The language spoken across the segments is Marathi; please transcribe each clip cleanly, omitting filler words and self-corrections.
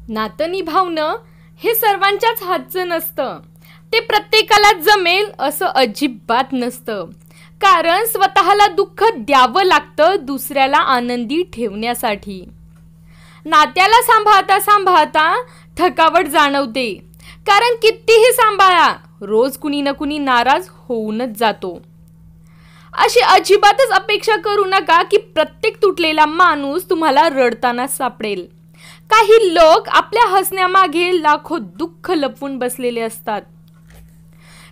नातं निभावणं हे सर्वांच्याच हातचं नसतं. ते प्रत्येकाला जमेल असं अजिबात नसतं. कारण स्वतःला दुःख द्यावं लागतं दुसऱ्याला आनंदी ठेवण्यासाठी. नात्याला सांभाळता सांभाळता थकावट जाणवते. कारण कितीही सांभाळा रोज कुणी ना कुणी नाराज होऊनच जातो. अशी अजिबातच अपेक्षा करू नका की प्रत्येक तुटलेला माणूस तुम्हाला रडताना सापडेल. काही लोक आपल्या हसण्यामागे लाखो दुःख लपवून बसलेले असतात.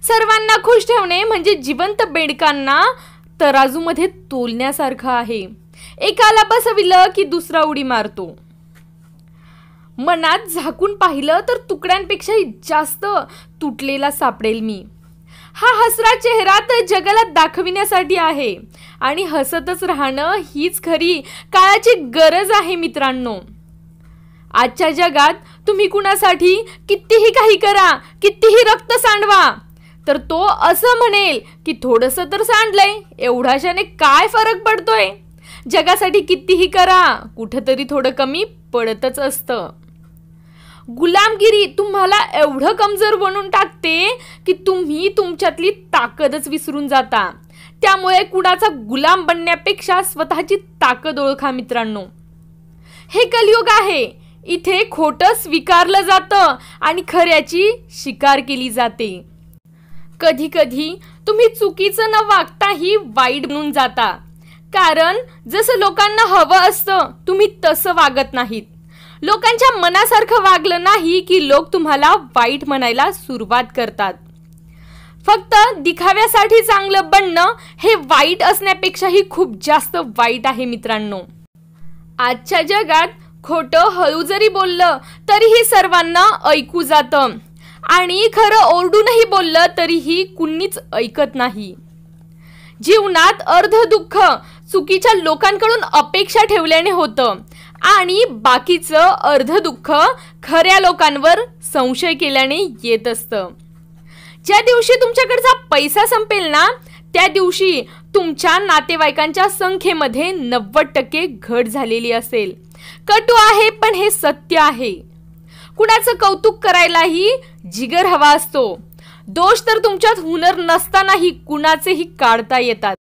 सर्वांना खुश ठेवणे म्हणजे जिवंत बेडकांना तराजूमध्ये तोलण्यासारखं आहे. एकाला बसविलं की दुसरा उडी मारतो. मनात झाकून पाहिलं तर तुकड्यांपेक्षाही जास्त तुटलेला सापडेल मी. हा हसरा चेहरा तर जगाला दाखविण्यासाठी आहे आणि हसतच राहणं हीच खरी काळाची गरज आहे मित्रांनो. आजच्या जगात तुम्ही कुणासाठी कितीही काही करा, कितीही रक्त सांडवा, तर तो असं म्हणेल की थोडंसं तर सांडलंय, एवढ्याशाने काय फरक पडतोय. जगासाठी कितीही करा, कुठंतरी थोडं कमी पडतच असतं. गुलामगिरी तुम्हाला एवढं कमजोर बनवून टाकते की तुम्ही तुमच्यातली ताकदच विसरून जाता. त्यामुळे कुणाचा गुलाम बनण्यापेक्षा स्वतःची ताकद ओळखा मित्रांनो. हे कलियुग आहे. इथे खोटं स्वीकारलं जातं आणि खऱ्याची शिकार केली जाते. कधी कधी तुम्ही चुकीचं न वागताही वाईट बनून जाता. कारण जसं लोकांना हवं असतं तुम्ही तसं वागत नाहीत. लोकांच्या मनासारखं वागलं नाही की लोक तुम्हाला वाईट म्हणायला सुरुवात करतात. फक्त दिखाव्यासाठी चांगलं बनणं हे वाईट असण्यापेक्षाही खूप जास्त वाईट आहे मित्रांनो. आजच्या जगात खोटं हळू जरी बोललं तरीही सर्वांना ऐकू जातं आणि खरं ओरडूनही बोललं तरीही कुणीच ऐकत नाही. जीवनात अर्ध दुःख चुकीच्या लोकांकडून अपेक्षा ठेवल्याने होतं आणि बाकीचं अर्ध दुःख खऱ्या लोकांवर संशय केल्याने येत असतं. ज्या दिवशी तुमच्याकडचा पैसा संपेल ना त्या दिवशी तुमच्या नातेवाईकांच्या संख्येमध्ये 90% घट झालेली असेल. कटू आहे पण हे सत्य आहे. कुणाचं कौतुक करायलाही जिगर हवा असतो. दोष तर तुमच्यात हुनर नसतानाही कुणाचेही काढता येतात.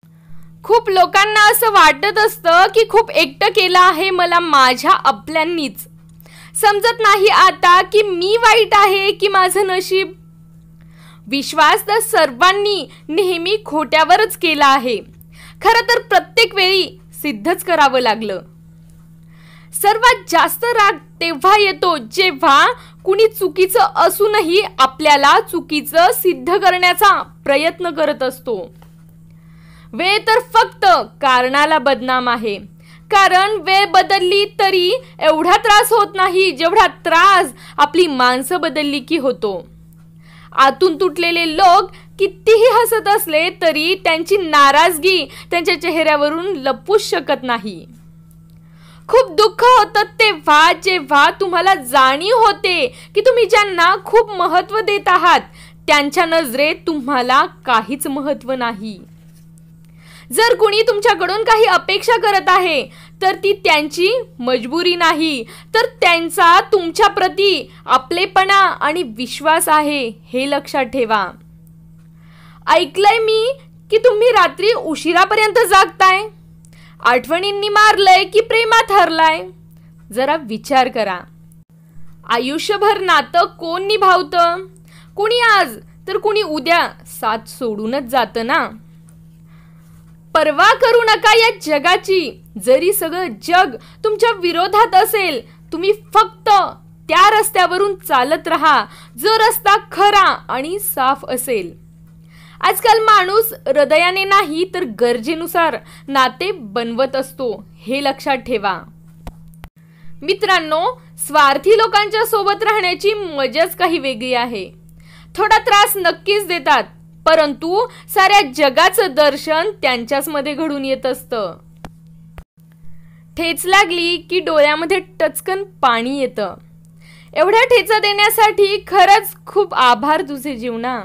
खूप लोकांना असं वाटत असतं की खूप एकटं केलं आहे मला माझ्या आपल्यांनीच. समजत नाही आता की मी वाईट आहे की माझं नशीब. विश्वास तर सर्वांनी नेहमी खोट्यावरच केला आहे. खरं तर प्रत्येक वेळी सिद्धच करावं लागलं. सर्वात जास्त राग तेव्हा येतो जेव्हा कुणी चुकीचं असूनही आपल्याला चुकीचं सिद्ध करण्याचा प्रयत्न करत असतो. वेळ तर फक्त कारणाला बदनाम आहे. कारण वेळ बदलली तरी एवढा त्रास होत नाही जेवढा त्रास आपली माणसं बदलली की होतो. आतून तुटलेले लोक कितीही हसत असले तरी त्यांची नाराजगी त्यांच्या चेहऱ्यावरून लपूच शकत नाही. खूप दुःख होतं तेव्हा जेव्हा तुम्हाला जाणीव होते की तुम्ही ज्यांना खूप महत्त्व देत आहात त्यांच्या नजरेत तुम्हाला काहीच महत्त्व नाही. जर कुणी तुमच्याकडून काही अपेक्षा करत आहे तर ती त्यांची मजबुरी नाही तर त्यांचा तुमच्या प्रती आपलेपणा आणि विश्वास आहे हे लक्षात ठेवा. ऐकलंय मी की तुम्ही रात्री उशिरापर्यंत जागताय. आठवणींनी मारलंय की प्रेमात हरलाय. जरा विचार करा. आयुष्यभर नातं कोण निभावतं? कुणी आज तर कुणी उद्या साथ सोडूनच जातं ना. पर्वा करू नका या जगाची. जरी सगळं जग तुमच्या विरोधात असेल तुम्ही फक्त त्या रस्त्यावरून चालत राहा जो रस्ता खरा आणि साफ असेल. आजकाल माणूस हृदयाने नाही तर गरजेनुसार नाते बनवत असतो हे लक्षात ठेवा. मित्रांनो, स्वार्थी लोकांच्या सोबत राहण्याची मजाच काही वेगळी आहे. थोडा त्रास नक्कीच देतात परंतु साऱ्या जगाचं दर्शन त्यांच्याच मध्ये घडून येत असतं. ठेच लागली की डोळ्यामध्ये टचकन पाणी येतं. एवढ्या ठेचा देण्यासाठी खरंच खूप आभार तुझे जीवना.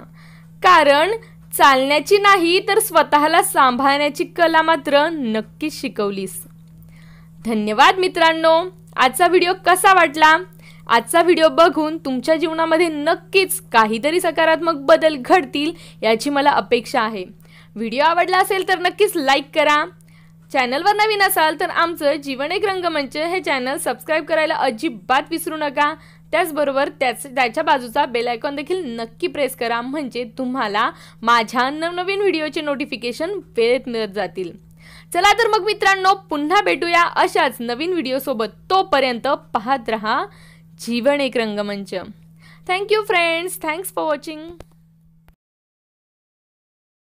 कारण चालण्याची नाही तर स्वतःला सांभाळण्याची कला मात्र नक्कीच शिकवलीस. धन्यवाद मित्रांनो. आजचा व्हिडिओ कसा वाटला आजचा व्हिडिओ बघून तुमच्या जीवनामध्ये नक्कीच काहीतरी सकारात्मक बदल घडतील याची मला अपेक्षा आहे। व्हिडिओ आवडला असेल तर नक्कीच लाईक करा। चॅनलवर नवीन असाल तर आमचं जीवन एक रंगमंच हे चॅनल सबस्क्राइब करायला अजिबात विसरू नका। त्याचबरोबर त्याच्या बाजूचा बेल आयकॉन देखील नक्की प्रेस करा, म्हणजे तुम्हाला माझ्या नवनवीन व्हिडिओचे नोटिफिकेशन वेळेत मिळत जातील। चला तर मग मित्रांनो, पुन्हा भेटूया अशाच नवीन व्हिडिओ सोबत। तोपर्यंत पाहत रहा जीवन एक रंगमंच। Thank you friends, thanks for watching.